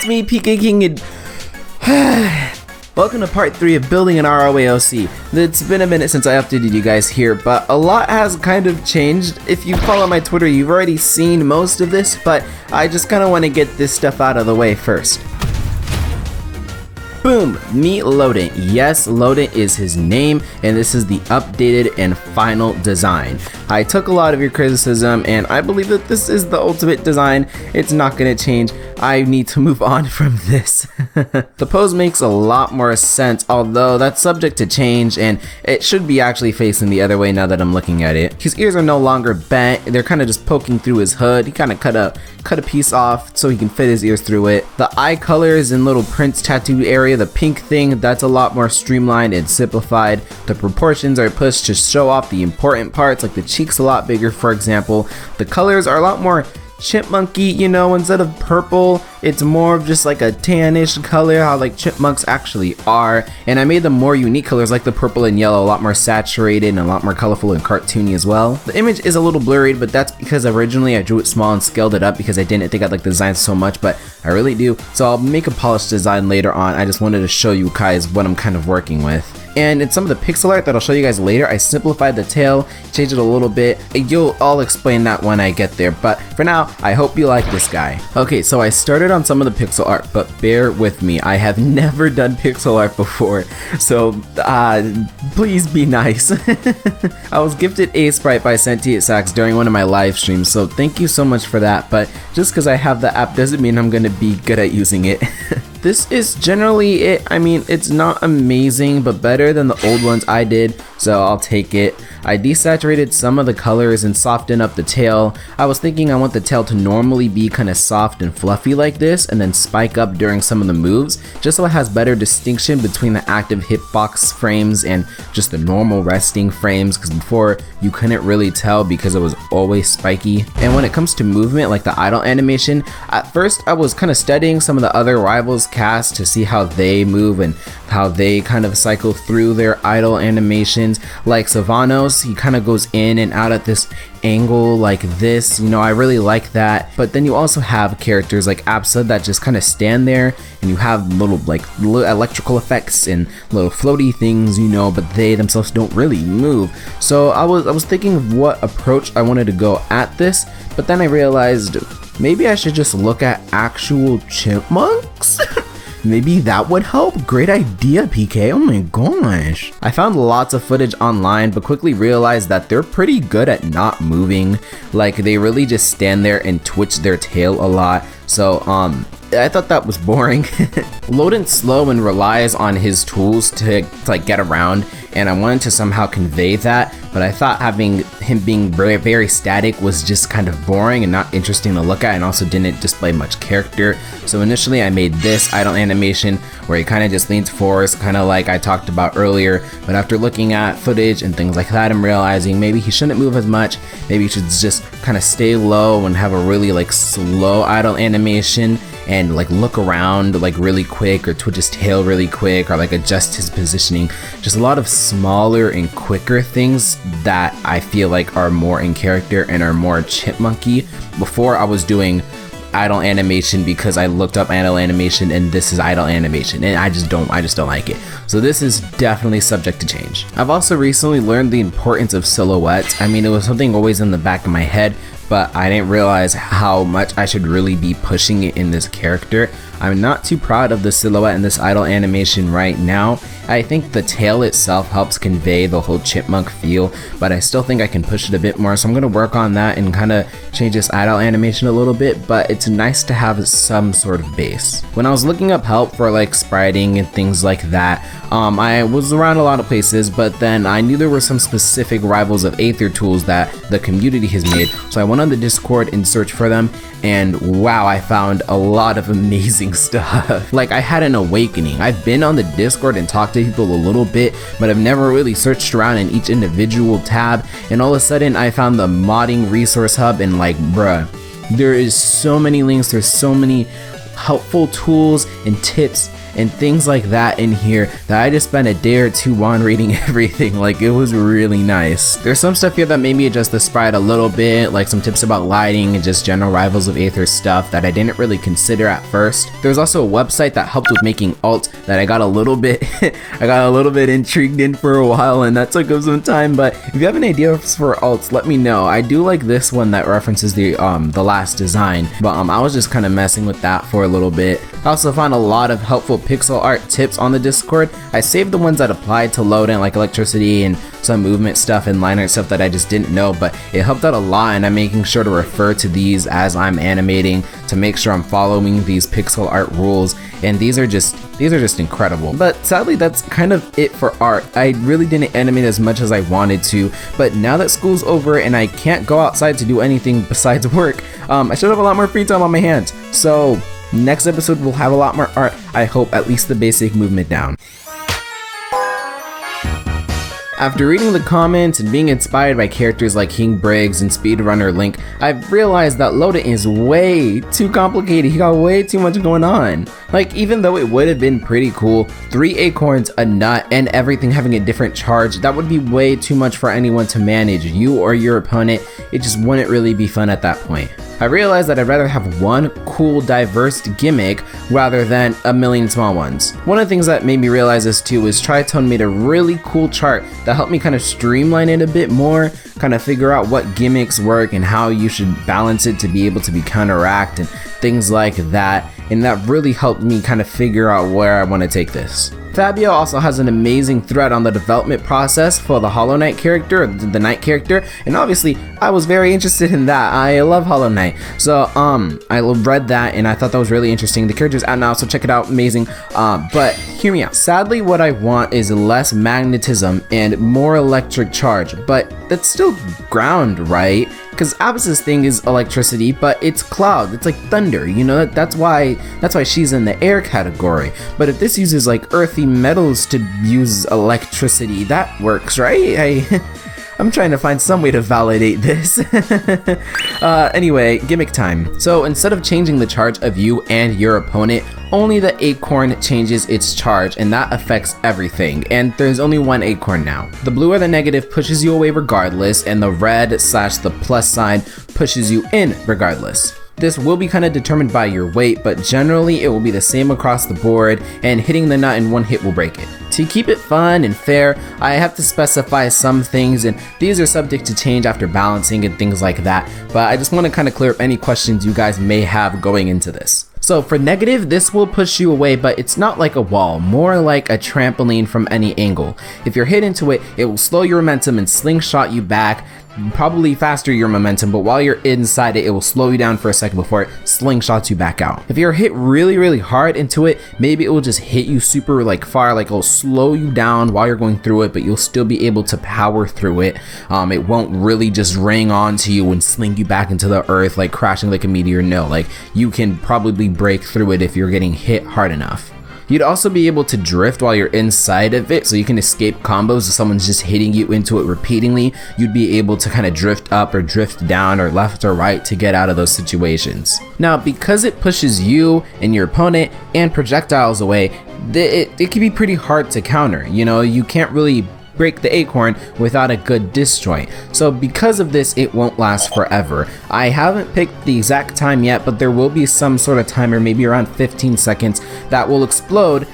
it's me, PK King, and welcome to part 3 of building an ROAOC. It's been a minute since I updated you guys here, but a lot has kind of changed. If you follow my Twitter, you've already seen most of this, but I just kind of want to get this stuff out of the way first. Boom! Meet Loadent. Yes, Loadent is his name, and this is the updated and final design. I took a lot of your criticism, and I believe that this is the ultimate design. It's not going to change. I need to move on from this. The pose makes a lot more sense, although that's subject to change, and it should be actually facing the other way now that I'm looking at it. His ears are no longer bent. They're kind of just poking through his hood. He kind of cut a piece off so he can fit his ears through it. The eye colors and little prince tattoo area, the pink thing, that's a lot more streamlined and simplified. The proportions are pushed to show off the important parts, like the cheeks a lot bigger, for example. The colors are a lot more chipmunky, you know, instead of purple, it's more of just like a tannish color, how like chipmunks actually are. And I made them more unique colors, like the purple and yellow, a lot more saturated and a lot more colorful and cartoony as well. The image is a little blurry, but that's because originally I drew it small and scaled it up because I didn't think I'd like the design so much, but I really do. So I'll make a polished design later on. I just wanted to show you guys what I'm kind of working with. And in some of the pixel art that I'll show you guys later, I simplified the tail, changed it a little bit. I'll explain that when I get there, but for now, I hope you like this guy. Okay, so I started on some of the pixel art, but bear with me. I have never done pixel art before, so please be nice. I was gifted a sprite by Sentient Sax during one of my live streams, so thank you so much for that, but just because I have the app doesn't mean I'm gonna be good at using it. This is generally it. I mean, it's not amazing, but better than the old ones I did, so I'll take it. I desaturated some of the colors and softened up the tail. I was thinking I want the tail to normally be kind of soft and fluffy like this, and then spike up during some of the moves, just so it has better distinction between the active hitbox frames and just the normal resting frames, because before you couldn't really tell because it was always spiky. And when it comes to movement, like the idle animation, at first I was kind of studying some of the other rivals cast to see how they move and how they kind of cycle through their idle animations. Like Savanos, he kind of goes in and out at this angle like this, you know, I really like that. But then you also have characters like Absa that just kind of stand there, and you have little electrical effects and little floaty things, you know, but they themselves don't really move. So I was thinking of what approach I wanted to go at this, but then I realized maybe I should just look at actual chipmunks. Maybe that would help. Great idea, PK. Oh my gosh. I found lots of footage online, but quickly realized that they're pretty good at not moving. Like, they really just stand there and twitch their tail a lot. So, I thought that was boring. Loadent's slow and relies on his tools to like get around, and I wanted to somehow convey that, but I thought having him being very, very static was just kind of boring and not interesting to look at, and also didn't display much character. So initially I made this idle animation where he kind of just leans forward, kind of like I talked about earlier, but after looking at footage and things like that, I'm realizing maybe he shouldn't move as much. Maybe he should just kind of stay low and have a really like slow idle animation, and like look around like really quick, or twitch his tail really quick, or like adjust his positioning. Just a lot of smaller and quicker things that I feel like are more in character and are more chipmunky. Before I was doing idle animation because I looked up idle animation, and this is idle animation, and I just don't like it. So this is definitely subject to change. I've also recently learned the importance of silhouettes. I mean, it was something always in the back of my head, but I didn't realize how much I should really be pushing it in this character. I'm not too proud of the silhouette in this idle animation right now. I think the tail itself helps convey the whole chipmunk feel, but I still think I can push it a bit more, so I'm going to work on that and kind of change this idle animation a little bit, but it's nice to have some sort of base. When I was looking up help for like spriting and things like that, I was around a lot of places, but then I knew there were some specific rivals of Aether tools that the community has made, so I went on the Discord and searched for them, and wow, I found a lot of amazing stuff. Like, I had an awakening. I've been on the Discord and talked to people a little bit, but I've never really searched around in each individual tab, and all of a sudden I found the modding resource hub, and like, bruh, there is so many links, there's so many helpful tools and tips and things like that in here that I just spent a day or two on reading everything. Like, it was really nice. There's some stuff here that made me adjust the sprite a little bit, like some tips about lighting and just general Rivals of Aether stuff that I didn't really consider at first. There was also a website that helped with making alt that I got a little bit intrigued in for a while, and that took up some time. But if you have an idea for alts, let me know. I do like this one that references the last design, but I was just kind of messing with that for a little bit. I also found a lot of helpful pixel art tips on the Discord. I saved the ones that applied to Loadent, like electricity and some movement stuff and line art stuff that I just didn't know, but it helped out a lot, and I'm making sure to refer to these as I'm animating to make sure I'm following these pixel art rules, and these are just incredible. But sadly, that's kind of it for art. I really didn't animate as much as I wanted to, but now that school's over and I can't go outside to do anything besides work, I should have a lot more free time on my hands. So next episode we'll have a lot more art. I hope at least the basic movement down. After reading the comments and being inspired by characters like King Briggs and Speedrunner Link, I've realized that Loadent is way too complicated. He got way too much going on. Like, even though it would have been pretty cool, 3 acorns, a nut, and everything having a different charge, that would be way too much for anyone to manage, you or your opponent. It just wouldn't really be fun at that point. I realized that I'd rather have one cool, diverse gimmick rather than a million small ones. One of the things that made me realize this too is Tritone made a really cool chart that helped me kind of streamline it a bit more, kind of figure out what gimmicks work and how you should balance it to be able to be counteract and things like that, and that really helped me kind of figure out where I want to take this. Fabio also has an amazing thread on the development process for the Hollow Knight character, the Knight character, and obviously I was very interested in that. I love Hollow Knight, so I read that and I thought that was really interesting. The character's out now, so check it out, amazing. But hear me out. Sadly, what I want is less magnetism and more electric charge, but that's still ground, right? Because Abyss's thing is electricity, but it's cloud, it's like thunder, you know, that's why she's in the air category. But if this uses like earthy metals to use electricity, that works, right? I'm trying to find some way to validate this. Anyway, Gimmick Time. So instead of changing the charge of you and your opponent, only the acorn changes its charge, and that affects everything, and there's only one acorn now. The blue or the negative pushes you away regardless, and the red / the plus sign pushes you in regardless. This will be kind of determined by your weight, but generally it will be the same across the board, and hitting the nut in one hit will break it. To keep it fun and fair, I have to specify some things, and these are subject to change after balancing and things like that, but I just want to kind of clear up any questions you guys may have going into this. So for negative, this will push you away, but it's not like a wall, more like a trampoline from any angle. If you're hit into it, it will slow your momentum and slingshot you back, probably faster your momentum, but while you're inside it, it will slow you down for a second before it slingshots you back out. If you're hit really hard into it, maybe it will just hit you super like far, like it'll slow you down while you're going through it, but you'll still be able to power through it. It won't really just ring onto you and sling you back into the earth like crashing like a meteor. No, like you can probably break through it if you're getting hit hard enough. You'd also be able to drift while you're inside of it, so you can escape combos if someone's just hitting you into it repeatedly. You'd be able to kind of drift up or drift down or left or right to get out of those situations. Now, because it pushes you and your opponent and projectiles away, it can be pretty hard to counter. You know, you can't really break the acorn without a good disjoint. So because of this, it won't last forever. I haven't picked the exact time yet, but there will be some sort of timer, maybe around 15 seconds, that will explode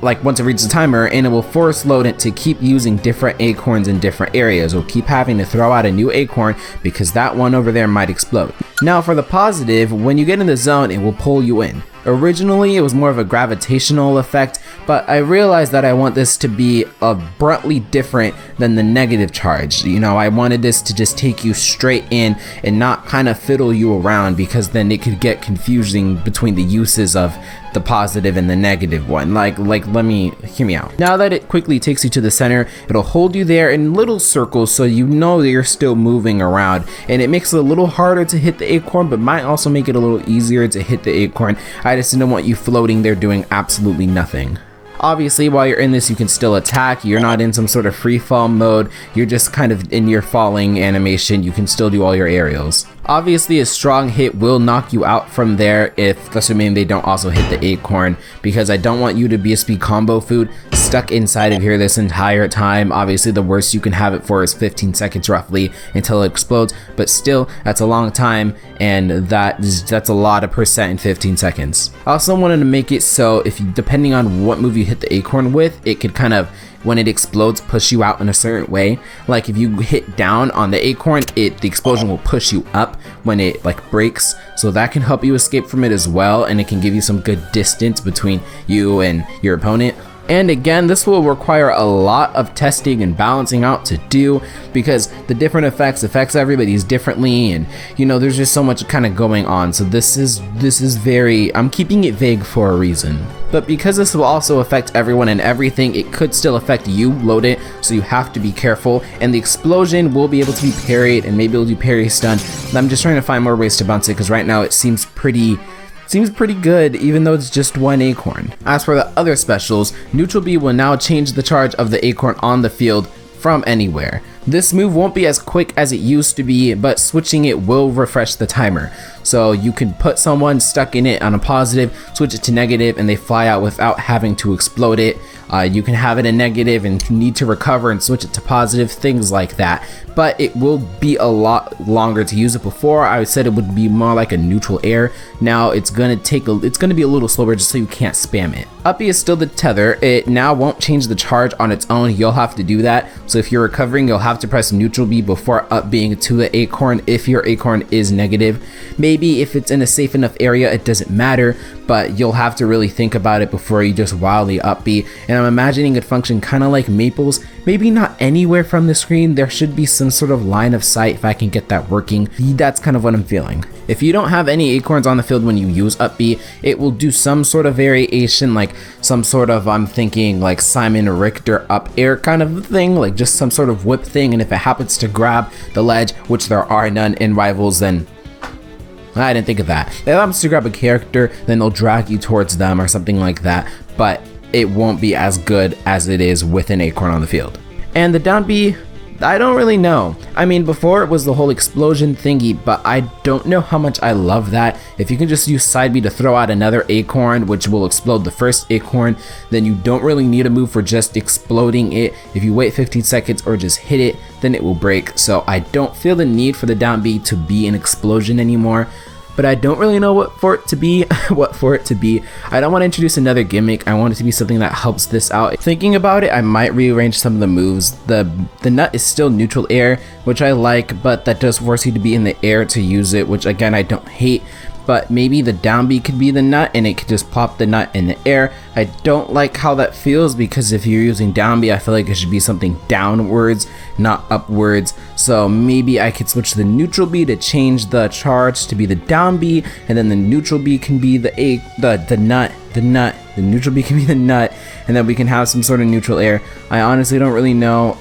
like once it reaches the timer, and it will force Loadent to keep using different acorns in different areas. We'll keep having to throw out a new acorn because that one over there might explode. Now for the positive, when you get in the zone, it will pull you in. Originally, it was more of a gravitational effect, but I realized that I want this to be abruptly different than the negative charge. You know, I wanted this to just take you straight in and not kind of fiddle you around, because then it could get confusing between the uses of the positive and the negative one. Hear me out. Now that it quickly takes you to the center, it'll hold you there in little circles so you know that you're still moving around, and it makes it a little harder to hit the acorn, but might also make it a little easier to hit the acorn. I just didn't want you floating there doing absolutely nothing. Obviously, while you're in this, you can still attack. You're not in some sort of free fall mode. You're just kind of in your falling animation. You can still do all your aerials. Obviously, a strong hit will knock you out from there, if assuming they don't also hit the acorn, because I don't want you to be a speed combo food stuck inside of here this entire time. Obviously, the worst you can have it for is 15 seconds roughly until it explodes, but still, that's a long time, and that's a lot of percent in 15 seconds. I also wanted to make it so if you, depending on what move you hit the acorn with, it could kind of, when it explodes, push you out in a certain way. Like if you hit down on the acorn, the explosion will push you up when it like breaks, so that can help you escape from it as well, and it can give you some good distance between you and your opponent. And again, this will require a lot of testing and balancing out to do, because the different affects everybody's differently, and you know, there's just so much kind of going on. So this is very, I'm keeping it vague for a reason. But because this will also affect everyone and everything, it could still affect you, Loadent, so you have to be careful. And the explosion will be able to be parried, and maybe it'll do parry stun. I'm just trying to find more ways to bounce it, because right now it seems pretty good, even though it's just one acorn. As for the other specials, Neutral B will now change the charge of the acorn on the field from anywhere. This move won't be as quick as it used to be, but switching it will refresh the timer. So you can put someone stuck in it on a positive, switch it to negative, and they fly out without having to explode it. You can have it in negative and need to recover and switch it to positive, things like that. But it will be a lot longer to use it. Before, I said it would be more like a neutral air. Now it's gonna be a little slower, just so you can't spam it. Up B is still the tether. It now won't change the charge on its own. You'll have to do that. So if you're recovering, you'll have to press neutral B before up being to the acorn if your acorn is negative. Maybe if it's in a safe enough area, it doesn't matter, but you'll have to really think about it before you just wildly up B. And I'm imagining it function kind of like Maples, maybe not anywhere from the screen. There should be some sort of line of sight if I can get that working. That's kind of what I'm feeling. If you don't have any acorns on the field when you use up B, it will do some sort of variation, like some sort of, I'm thinking like Simon Richter up air kind of thing, like just some sort of whip thing. And if it happens to grab the ledge, which there are none in Rivals, then I didn't think of that. If it happens to grab a character, then they'll drag you towards them or something like that, but it won't be as good as it is with an acorn on the field. And the down B, I don't really know. I mean, before it was the whole explosion thingy, but I don't know how much I love that. If you can just use side B to throw out another acorn, which will explode the first acorn, then you don't really need a move for just exploding it. If you wait 15 seconds or just hit it, then it will break. So I don't feel the need for the down B to be an explosion anymore. But I don't really know what for it to be. I don't want to introduce another gimmick. I want it to be something that helps this out. Thinking about it, I might rearrange some of the moves. The nut is still neutral air, which I like, but that does force you to be in the air to use it, which again, I don't hate. But maybe the down B could be the nut and it could just plop the nut in the air. I don't like how that feels, because if you're using down B, I feel like it should be something downwards, not upwards. So maybe I could switch the neutral B to change the charge to be the down B, and then the neutral B can be the nut. The neutral B can be the nut, and then we can have some sort of neutral air. I honestly don't really know.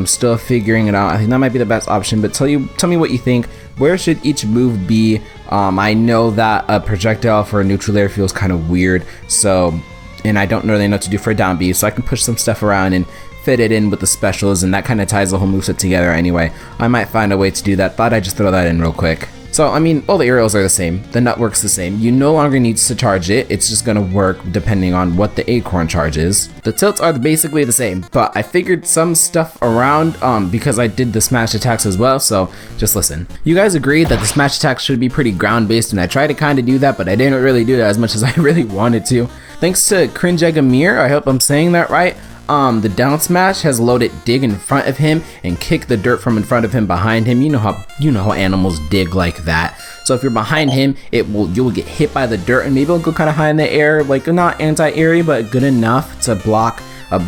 Still figuring it out. I think that might be the best option, but tell me what you think. Where should each move be? I know that a projectile for a neutral air feels kind of weird, so, and I don't really know what to do for a down B, so I can push some stuff around and fit it in with the specials, and that kind of ties the whole moveset together anyway. I might find a way to do that. Thought I'd just throw that in real quick. So, I mean, all the aerials are the same. The nut works the same. You no longer need to charge it. It's just gonna work depending on what the acorn charges. The tilts are basically the same, but I figured some stuff around because I did the smash attacks as well, so just listen. You guys agreed that the smash attacks should be pretty ground-based, and I tried to kind of do that, but I didn't really do that as much as I really wanted to. Thanks to Cringegamir, I hope I'm saying that right. The down smash has Loadent dig in front of him and kick the dirt from in front of him behind him. You know how animals dig like that. So if you're behind him, you'll get hit by the dirt, and maybe it'll go kind of high in the air, like not anti-airy, but good enough to block a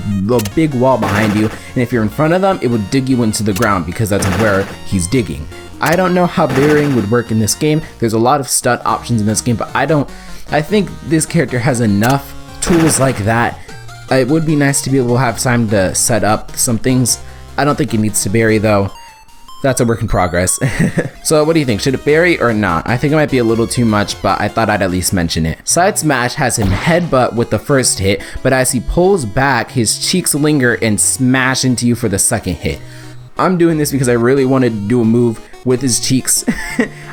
big wall behind you. And if you're in front of them, it will dig you into the ground because that's where he's digging. I don't know how burying would work in this game. There's a lot of stun options in this game, but I think this character has enough tools like that. It would be nice to be able to have time to set up some things. I don't think it needs to bury though. That's a work in progress. So what do you think? Should it bury or not? I think it might be a little too much, but I thought I'd at least mention it. Side smash has him headbutt with the first hit, but as he pulls back, his cheeks linger and smash into you for the second hit. I'm doing this because I really wanted to do a move with his cheeks.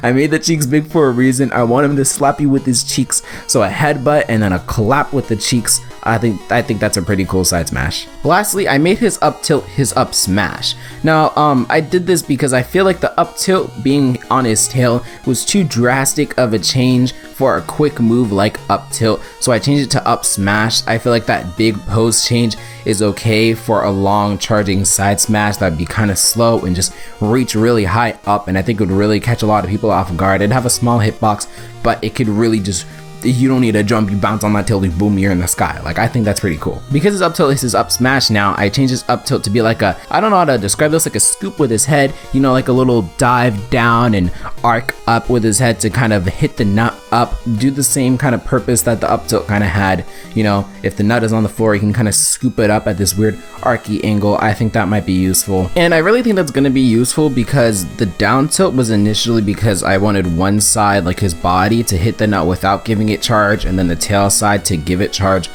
I made the cheeks big for a reason. I want him to slap you with his cheeks. So a headbutt and then a clap with the cheeks. I think that's a pretty cool side smash. Lastly, I made his up tilt his up smash. Now, I did this because I feel like the up tilt being on his tail was too drastic of a change for a quick move like up tilt. So I changed it to up smash. I feel like that big pose change is okay for a long charging side smash that'd be kind of slow and just reach really high up, and I think it would really catch a lot of people off guard. It'd have a small hitbox, but it could really just, you don't need to jump, you bounce on that tail, you boom, you're in the sky. Like, I think that's pretty cool. Because his up tilt is his up smash now, I changed his up tilt to be like a, I don't know how to describe this, like a scoop with his head, you know, like a little dive down and arc up with his head to kind of hit the nut up, do the same kind of purpose that the up tilt kind of had. You know, if the nut is on the floor, you can kind of scoop it up at this weird archy angle. I think that might be useful. And I really think that's going to be useful because the down tilt was initially because I wanted one side, like his body, to hit the nut without giving it charge, and then the tail side to give it charge.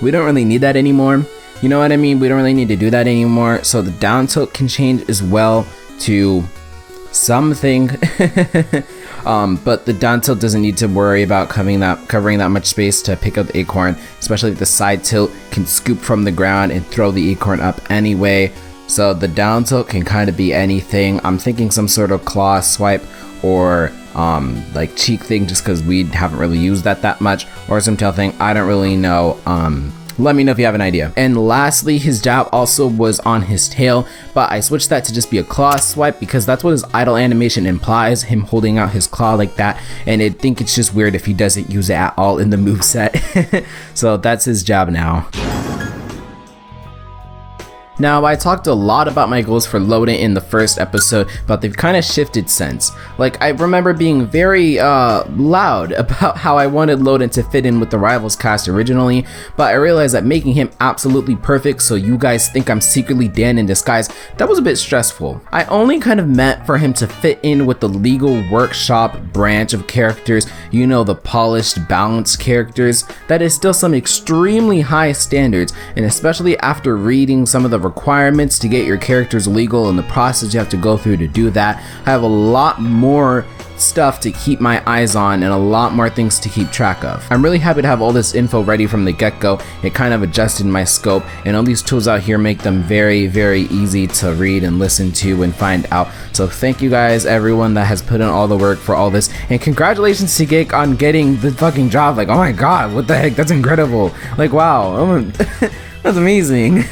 We don't really need that anymore. You know what I mean? We don't really need to do that anymore. So the down tilt can change as well to something. But the down tilt doesn't need to worry about covering that much space to pick up the acorn, especially if the side tilt can scoop from the ground and throw the acorn up anyway. So the down tilt can kind of be anything. I'm thinking some sort of claw swipe or like cheek thing, just because we haven't really used that much, or some tail thing. I don't really know. Let me know if you have an idea. And lastly, his jab also was on his tail, but I switched that to just be a claw swipe because that's what his idle animation implies, him holding out his claw like that, and I think it's just weird if he doesn't use it at all in the moveset. So that's his jab now. Now, I talked a lot about my goals for Loadent in the first episode, but they've kind of shifted since. Like, I remember being very loud about how I wanted Loadent to fit in with the Rivals cast originally, but I realized that making him absolutely perfect so you guys think I'm secretly Dan in disguise, that was a bit stressful. I only kind of meant for him to fit in with the legal workshop branch of characters, you know, the polished, balanced characters. That is still some extremely high standards, and especially after reading some of the requirements to get your characters legal and the process you have to go through to do that, I have a lot more stuff to keep my eyes on and a lot more things to keep track of. I'm really happy to have all this info ready from the get-go. It kind of adjusted my scope, and all these tools out here make them very, very easy to read and listen to and find out. So thank you guys, everyone that has put in all the work for all this, and congratulations to Gimmick on getting the fucking job. Like, oh my god, what the heck, that's incredible. Like, wow. That's amazing.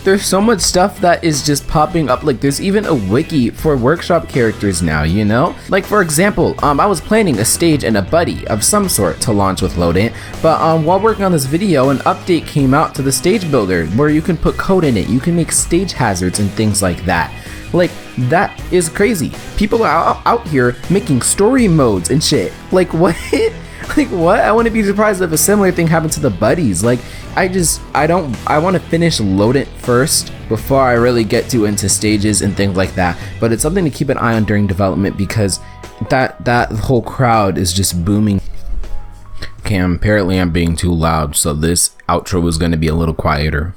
There's so much stuff that is just popping up. Like, there's even a wiki for workshop characters now, you know? Like, for example, I was planning a stage and a buddy of some sort to launch with Loadent, but while working on this video, an update came out to the stage builder where you can put code in it. You can make stage hazards and things like that. Like, that is crazy. People are out here making story modes and shit. Like, what? Like, what? I wouldn't be surprised if a similar thing happened to the buddies. Like, I want to finish Loadent first before I really get into stages and things like that. But it's something to keep an eye on during development because that whole crowd is just booming. Okay, apparently I'm being too loud, so this outro is going to be a little quieter.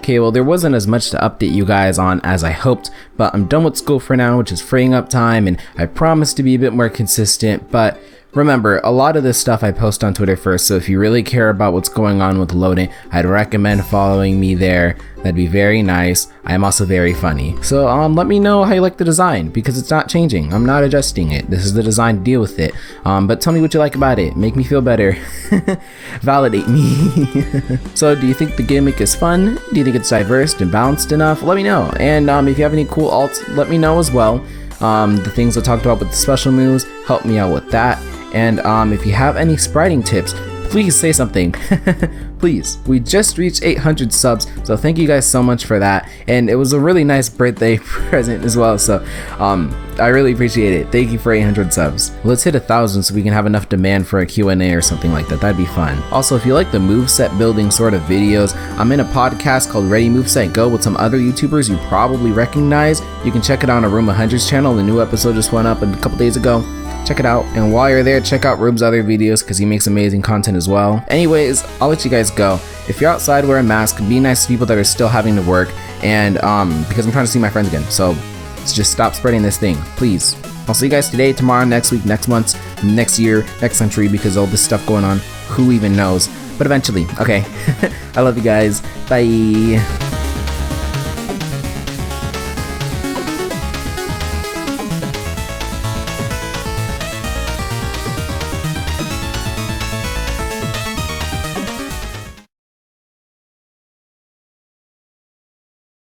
Okay, well, there wasn't as much to update you guys on as I hoped, but I'm done with school for now, which is freeing up time, and I promise to be a bit more consistent. But remember, a lot of this stuff I post on Twitter first, so if you really care about what's going on with Loadent, I'd recommend following me there. That'd be very nice. I am also very funny. So let me know how you like the design, because it's not changing. I'm not adjusting it. This is the design to deal with it. But tell me what you like about it. Make me feel better. Validate me. So do you think the gimmick is fun? Do you think it's diverse and balanced enough? Let me know. And if you have any cool alts, let me know as well. The things I talked about with the special moves, help me out with that. And if you have any spriting tips, please say something. Please. We just reached 800 subs, so thank you guys so much for that. And it was a really nice birthday present as well, so I really appreciate it. Thank you for 800 subs. Let's hit 1,000 so we can have enough demand for a Q&A or something like that. That'd be fun. Also, if you like the moveset building sort of videos, I'm in a podcast called Ready Moveset Go with some other YouTubers you probably recognize. You can check it out on Room 100's channel. The new episode just went up a couple days ago. Check it out, and while you're there, check out Room's other videos because he makes amazing content as well. Anyways, I'll let you guys go. If you're outside, wear a mask, be nice to people that are still having to work, and because I'm trying to see my friends again, so just stop spreading this thing, please. I'll see you guys today, tomorrow, next week, next month, next year, next century, because all this stuff going on, who even knows? But eventually, okay. I love you guys. Bye.